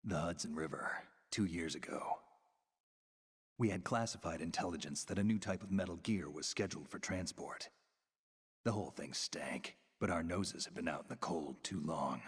The Hudson River, 2 years ago. We had classified intelligence that a new type of Metal Gear was scheduled for transport. The whole thing stank, but our noses had been out in the cold too long.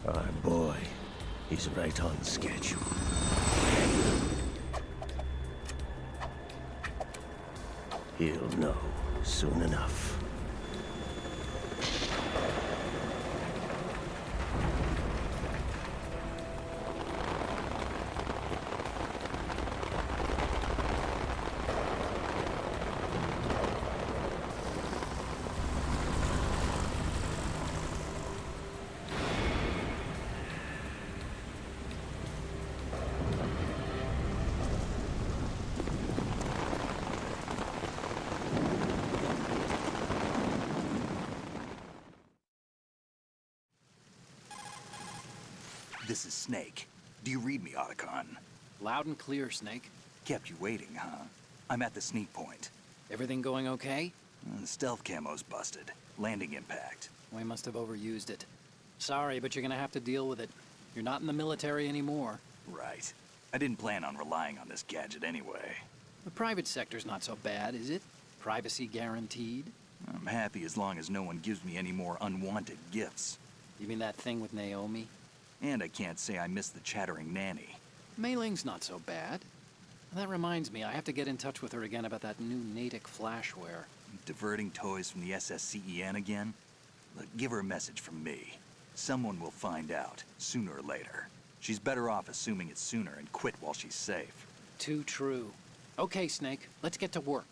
Our boy, he's right on schedule. He'll know soon enough. This is Snake. Do you read me, Otacon? Loud and clear, Snake. Kept you waiting, huh? I'm at the sneak point. Everything going okay? The stealth camo's busted. Landing impact. We must have overused it. Sorry, but you're gonna have to deal with it. You're not in the military anymore. Right. I didn't plan on relying on this gadget anyway. The private sector's not so bad, is it? Privacy guaranteed? I'm happy as long as no one gives me any more unwanted gifts. You mean that thing with Naomi? And I can't say I miss the chattering nanny. Mei Ling's not so bad. That reminds me, I have to get in touch with her again about that new Natick flashware. Diverting toys from the SSCEN again? Look, give her a message from me. Someone will find out, sooner or later. She's better off assuming it sooner and quit while she's safe. Too true. Okay, Snake, let's get to work.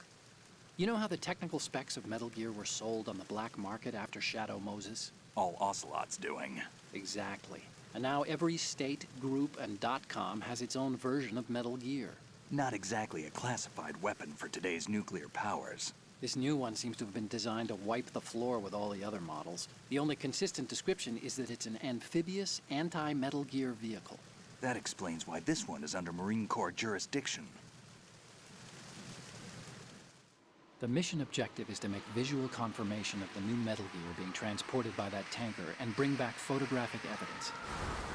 You know how the technical specs of Metal Gear were sold on the black market after Shadow Moses? All Ocelot's doing. Exactly. And now every state, group, and .com has its own version of Metal Gear. Not exactly a classified weapon for today's nuclear powers. This new one seems to have been designed to wipe the floor with all the other models. The only consistent description is that it's an amphibious, anti-Metal Gear vehicle. That explains why this one is under Marine Corps jurisdiction. The mission objective is to make visual confirmation of the new Metal Gear being transported by that tanker and bring back photographic evidence.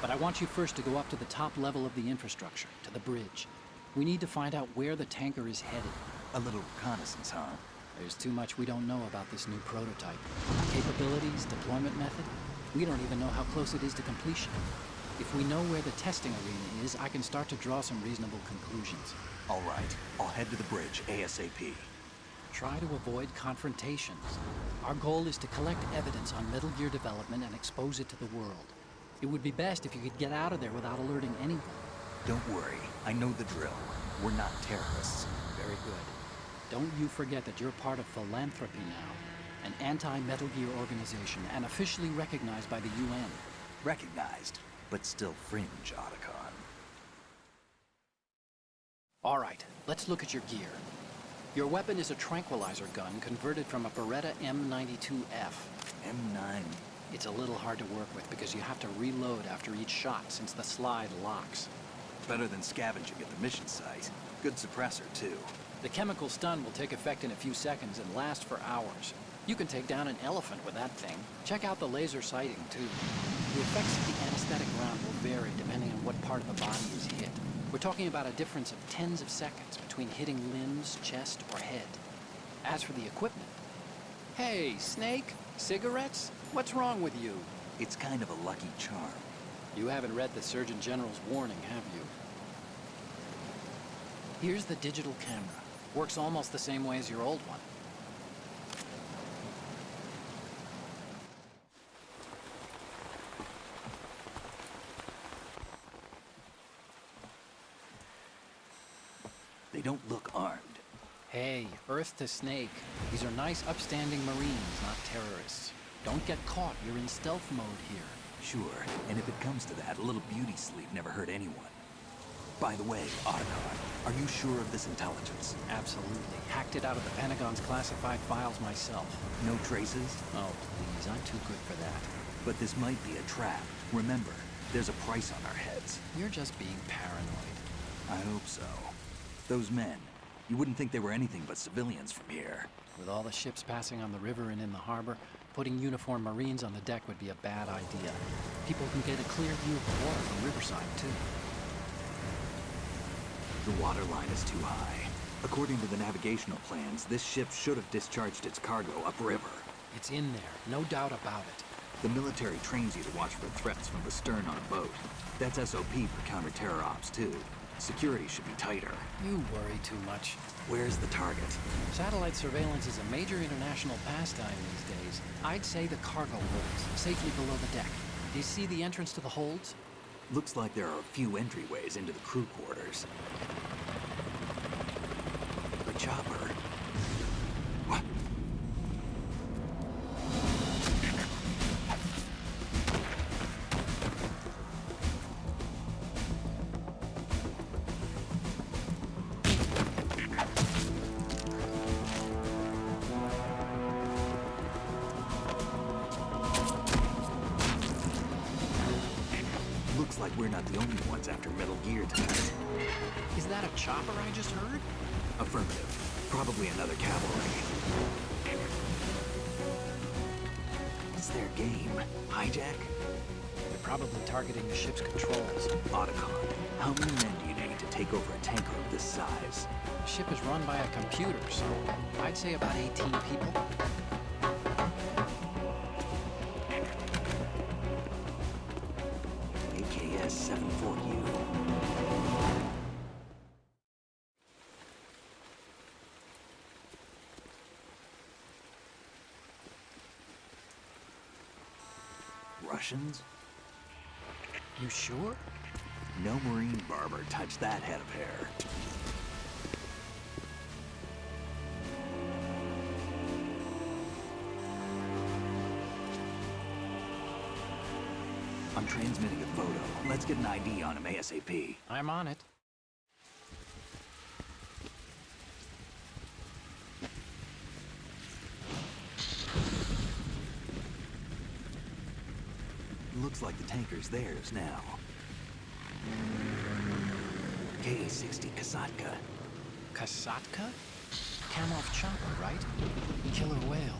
But I want you first to go up to the top level of the infrastructure, to the bridge. We need to find out where the tanker is headed. A little reconnaissance, huh? There's too much we don't know about this new prototype. Capabilities, deployment method. We don't even know how close it is to completion. If we know where the testing arena is, I can start to draw some reasonable conclusions. All right, I'll head to the bridge ASAP. Try to avoid confrontations. Our goal is to collect evidence on Metal Gear development and expose it to the world. It would be best if you could get out of there without alerting anyone. Don't worry, I know the drill. We're not terrorists. Very good. Don't you forget that you're part of Philanthropy now, an anti-Metal Gear organization and officially recognized by the UN. Recognized, but still fringe, Otacon. All right, let's look at your gear. Your weapon is a tranquilizer gun converted from a Beretta M92F. M9. It's a little hard to work with because you have to reload after each shot since the slide locks. Better than scavenging at the mission site. Good suppressor, too. The chemical stun will take effect in a few seconds and last for hours. You can take down an elephant with that thing. Check out the laser sighting, too. The effects of the anesthetic round will vary depending on what part of the body is hit. We're talking about a difference of tens of seconds between hitting limbs, chest, or head. As for the equipment... Hey, Snake? Cigarettes? What's wrong with you? It's kind of a lucky charm. You haven't read the Surgeon General's warning, have you? Here's the digital camera. Works almost the same way as your old one. They don't look armed. Hey, Earth to Snake. These are nice, upstanding Marines, not terrorists. Don't get caught. You're in stealth mode here. Sure, and if it comes to that, a little beauty sleep never hurt anyone. By the way, Otacon, are you sure of this intelligence? Absolutely. Hacked it out of the Pentagon's classified files myself. No traces? Oh, please, I'm too good for that. But this might be a trap. Remember, there's a price on our heads. You're just being paranoid. I hope so. Those men, you wouldn't think they were anything but civilians from here. With all the ships passing on the river and in the harbor, putting uniformed Marines on the deck would be a bad idea. People can get a clear view of the water from Riverside, too. The water line is too high. According to the navigational plans, this ship should have discharged its cargo upriver. It's in there, no doubt about it. The military trains you to watch for threats from the stern on a boat. That's SOP for counter-terror ops, too. Security should be tighter. You worry too much. Where's the target? Satellite surveillance is a major international pastime these days. I'd say the cargo holds, safely below the deck. Do you see the entrance to the holds? Looks like there are a few entryways into the crew quarters. The chopper. What? Looks like we're not the only ones after Metal Gear tonight. Is that a chopper I just heard? Affirmative. Probably another cavalry. It's their game. Hijack? They're probably targeting the ship's controls. Otacon, how many men do you need to take over a tanker of this size? The ship is run by a computer, so I'd say about 18 people. AKS-74U. Russians? You sure? No Marine barber touched that head of hair. I'm transmitting a photo. Let's get an ID on him ASAP. I'm on it. Looks like the tanker's theirs now. Ka-60 Kasatka. Kasatka? Kamov chopper, right? Killer whale.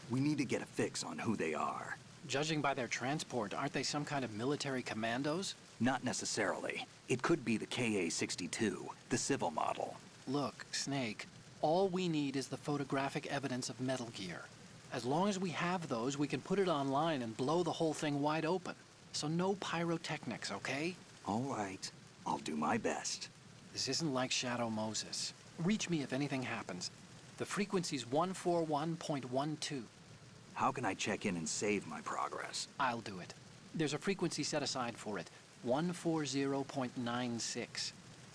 We need to get a fix on who they are. Judging by their transport, aren't they some kind of military commandos? Not necessarily. It could be the Ka-62, the civil model. Look, Snake, all we need is the photographic evidence of Metal Gear. As long as we have those, we can put it online and blow the whole thing wide open. So no pyrotechnics, okay? All right. I'll do my best. This isn't like Shadow Moses. Reach me if anything happens. The frequency's 141.12. How can I check in and save my progress? I'll do it. There's a frequency set aside for it. 140.96.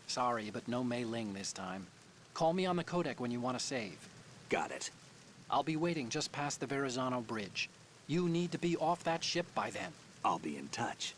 Sorry, but no Mei Ling this time. Call me on the codec when you want to save. Got it. I'll be waiting just past the Verrazano Bridge. You need to be off that ship by then. I'll be in touch.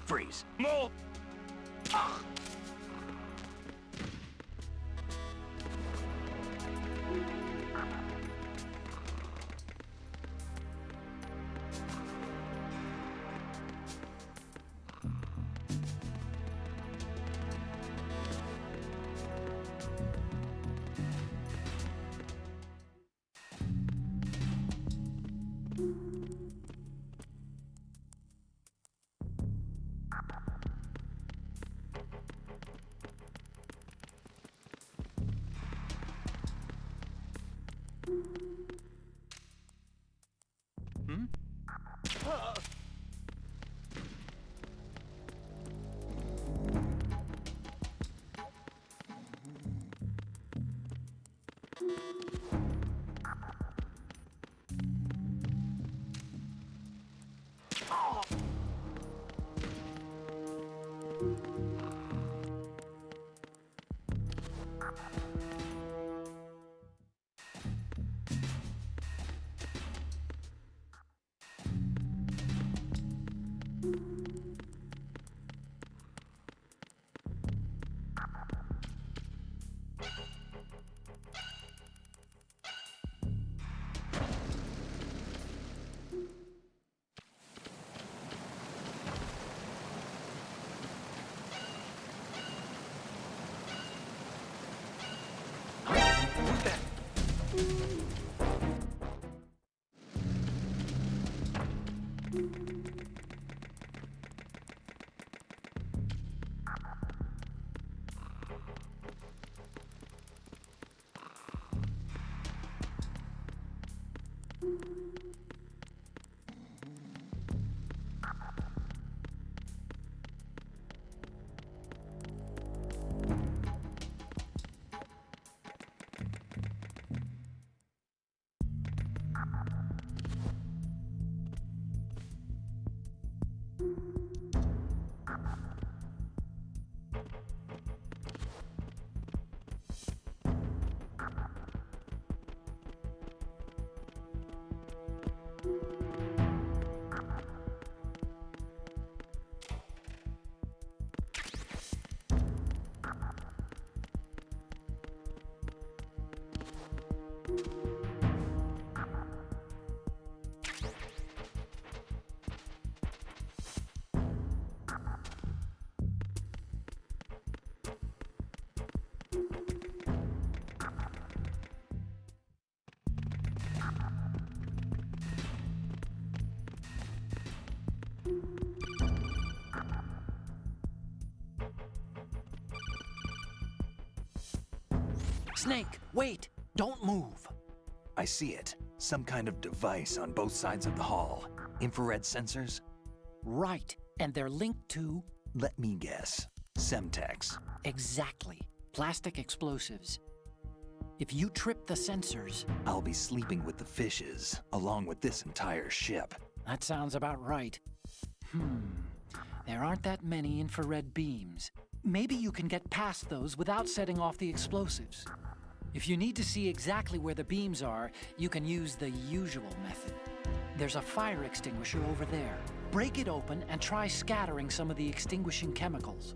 Freeze. More! Snake, wait! Don't move! I see it. Some kind of device on both sides of the hall. Infrared sensors? Right, and they're linked to... Let me guess. Semtex. Exactly. Plastic explosives. If you trip the sensors... I'll be sleeping with the fishes, along with this entire ship. That sounds about right. There aren't that many infrared beams. Maybe you can get past those without setting off the explosives. If you need to see exactly where the beams are, you can use the usual method. There's a fire extinguisher over there. Break it open and try scattering some of the extinguishing chemicals.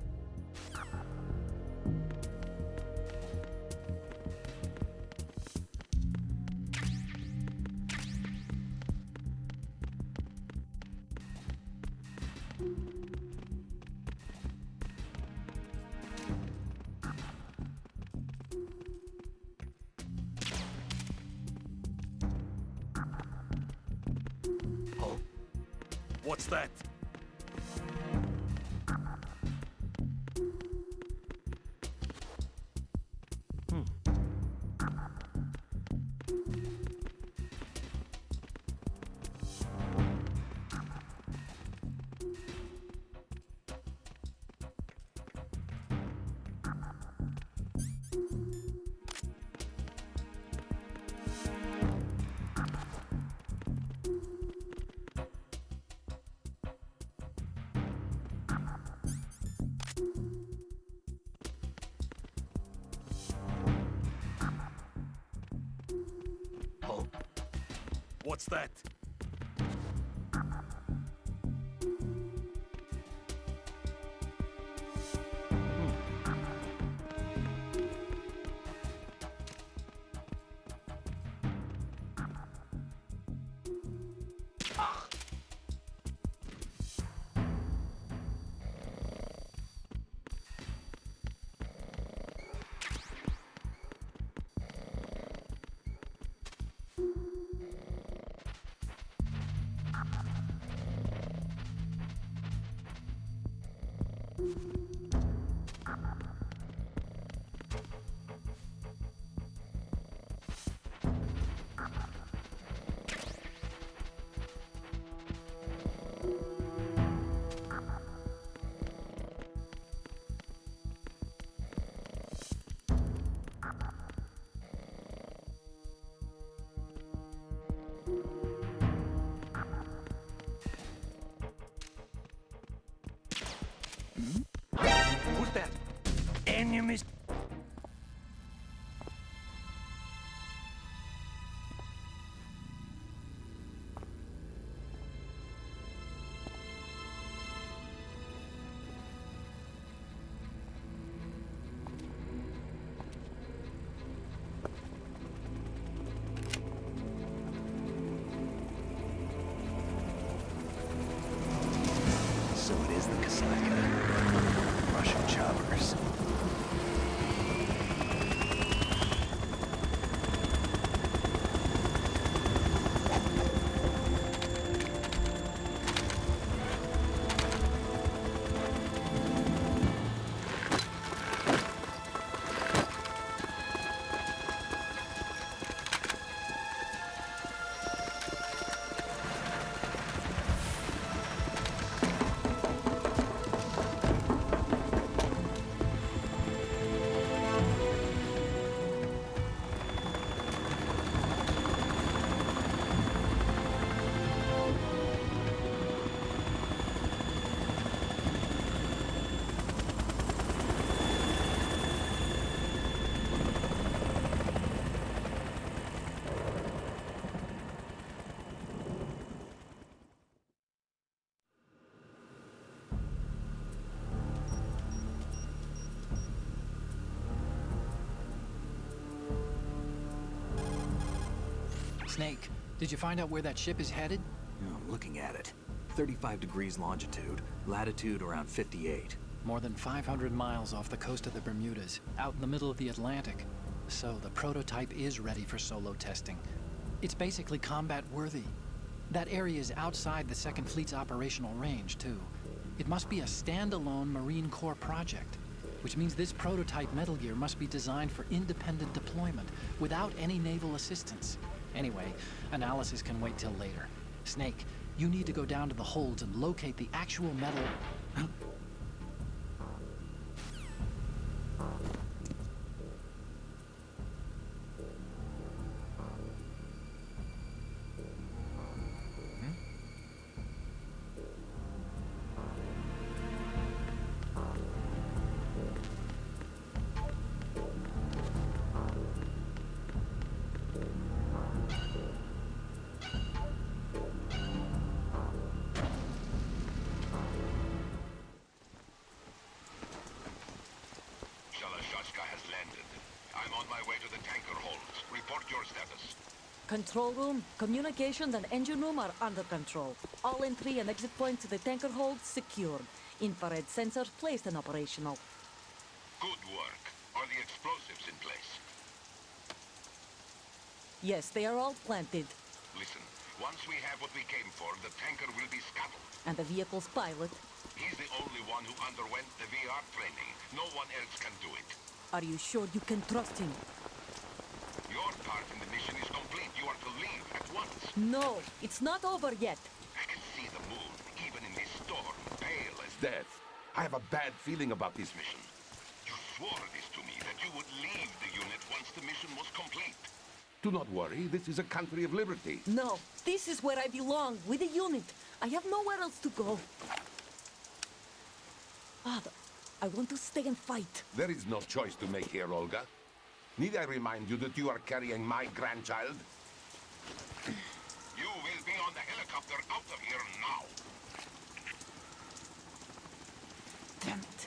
What's that? What's that? damn is... So it is the Kasatka. Russian choppers. Snake, did you find out where that ship is headed? Yeah, I'm looking at it. 35 degrees longitude, latitude around 58. More than 500 miles off the coast of the Bermudas, out in the middle of the Atlantic. So the prototype is ready for solo testing. It's basically combat-worthy. That area is outside the Second Fleet's operational range, too. It must be a standalone Marine Corps project, which means this prototype Metal Gear must be designed for independent deployment, without any naval assistance. Anyway, analysis can wait till later. Snake, you need to go down to the holds and locate the actual metal... Shalashaska has landed. I'm on my way to the tanker holds. Report your status. Control room, communications and engine room are under control. All entry and exit points to the tanker hold secured. Infrared sensors placed and operational. Good work. Are the explosives in place? Yes, they are all planted. Listen, once we have what we came for, the tanker will be scuttled. And the vehicle's pilot. He's the only one who underwent the VR training. No one else can do it. Are you sure you can trust him? Your part in the mission is complete. You are to leave at once. No, it's not over yet. I can see the moon, even in this storm, pale as death. I have a bad feeling about this mission. You swore this to me, that you would leave the unit once the mission was complete. Do not worry, this is a country of liberty. No, this is where I belong, with the unit. I have nowhere else to go. Father, I want to stay and fight. There is no choice to make here, Olga. Need I remind you that you are carrying my grandchild? You will be on the helicopter out of here now. Damn it.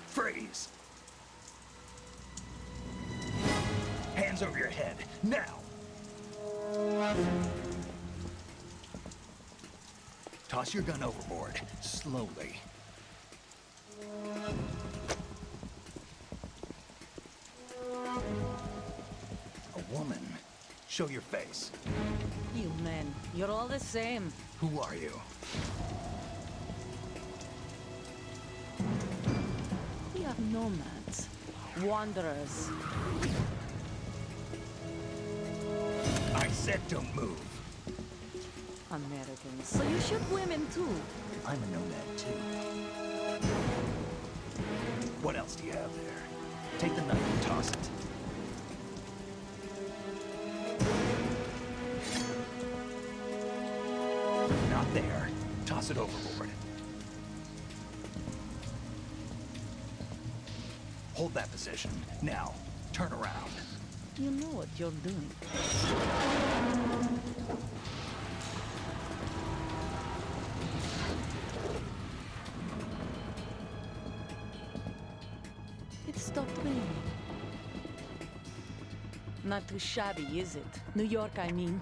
Freeze! Hands over your head, now! Toss your gun overboard, slowly. A woman. Show your face. You men, you're all the same. Who are you? We are nomads. Wanderers. I said don't move. Americans. So you shoot women too. I'm a nomad too. What else do you have there? Take the knife and toss it. There. Toss it overboard. Hold that position. Now, turn around. You know what you're doing. It stopped raining. Not too shabby, is it? New York, I mean.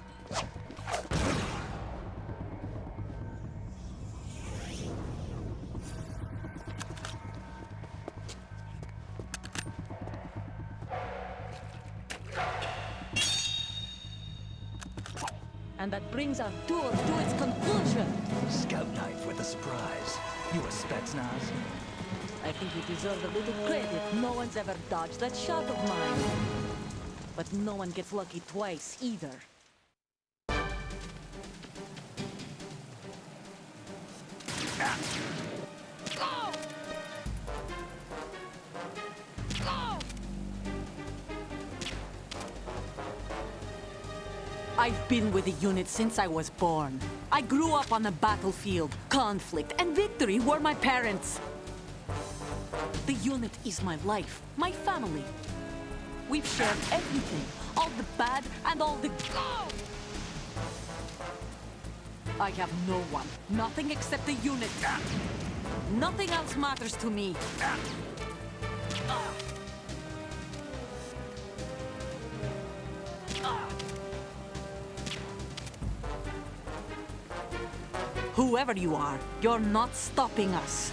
And that brings our tour to its conclusion. Scout knife with a surprise. You a Spetsnaz? I think you deserve a little credit. No one's ever dodged that shot of mine. But no one gets lucky twice, either. I've been with the unit since I was born. I grew up on the battlefield. Conflict and victory were my parents. The unit is my life, my family. We've shared everything, all the bad and all the good. I have no one, nothing except the unit. Nothing else matters to me. Whoever you are, you're not stopping us.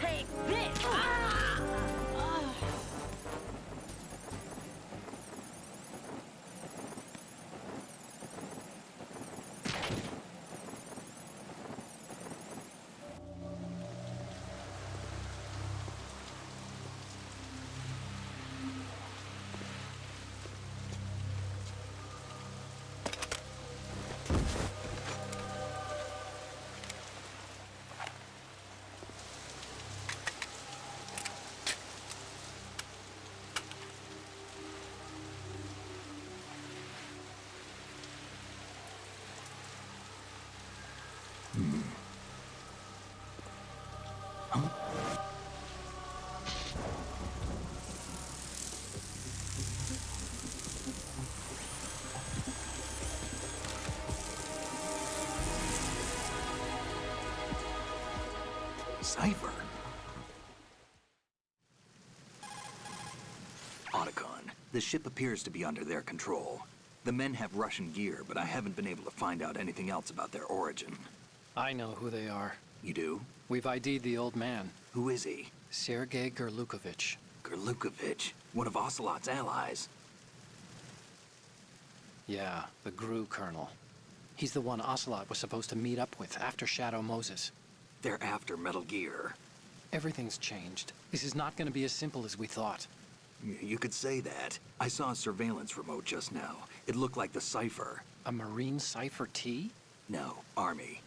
Take this! Cipher. Otacon, the ship appears to be under their control. The men have Russian gear, but I haven't been able to find out anything else about their origin. I know who they are. You do? We've ID'd the old man, Who is he? Sergei Gerlukovich. Gerlukovich, one of Ocelot's allies. Yeah, the GRU colonel. He's the one Ocelot was supposed to meet up with after Shadow Moses. They're after Metal Gear. Everything's changed. This is not going to be as simple as we thought. You could say that. I saw a surveillance remote just now. It looked like the Cipher. A Marine Cipher T? No, Army.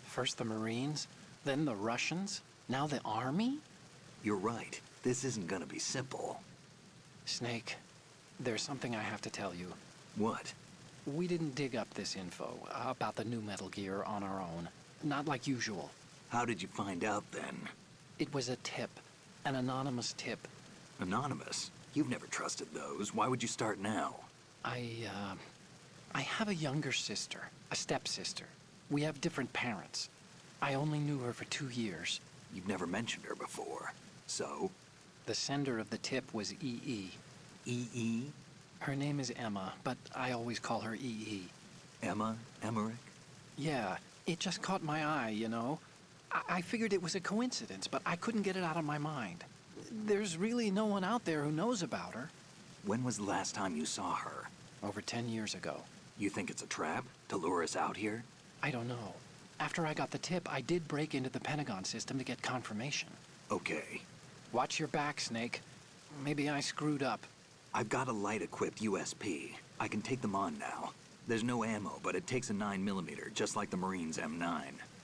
First the Marines, then the Russians, now the Army? You're right. This isn't gonna be simple. Snake, there's something I have to tell you. What? We didn't dig up this info about the new Metal Gear on our own. Not like usual. How did you find out then? It was a tip. An anonymous tip. Anonymous? You've never trusted those. Why would you start now? I have a younger sister, a stepsister. We have different parents. I only knew her for 2 years. You've never mentioned her before. So? The sender of the tip was EE. EE? Her name is Emma, but I always call her EE. Emma? Emmerich? Yeah, it just caught my eye, you know? I figured it was a coincidence, but I couldn't get it out of my mind. There's really no one out there who knows about her. When was the last time you saw her? Over 10 years ago. You think it's a trap? To lure us out here? I don't know. After I got the tip, I did break into the Pentagon system to get confirmation. Okay. Watch your back, Snake. Maybe I screwed up. I've got a light-equipped USP. I can take them on now. There's no ammo, but it takes a 9mm, just like the Marines' M9.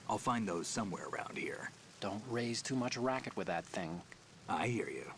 I'll find those somewhere around here. Don't raise too much racket with that thing. I hear you.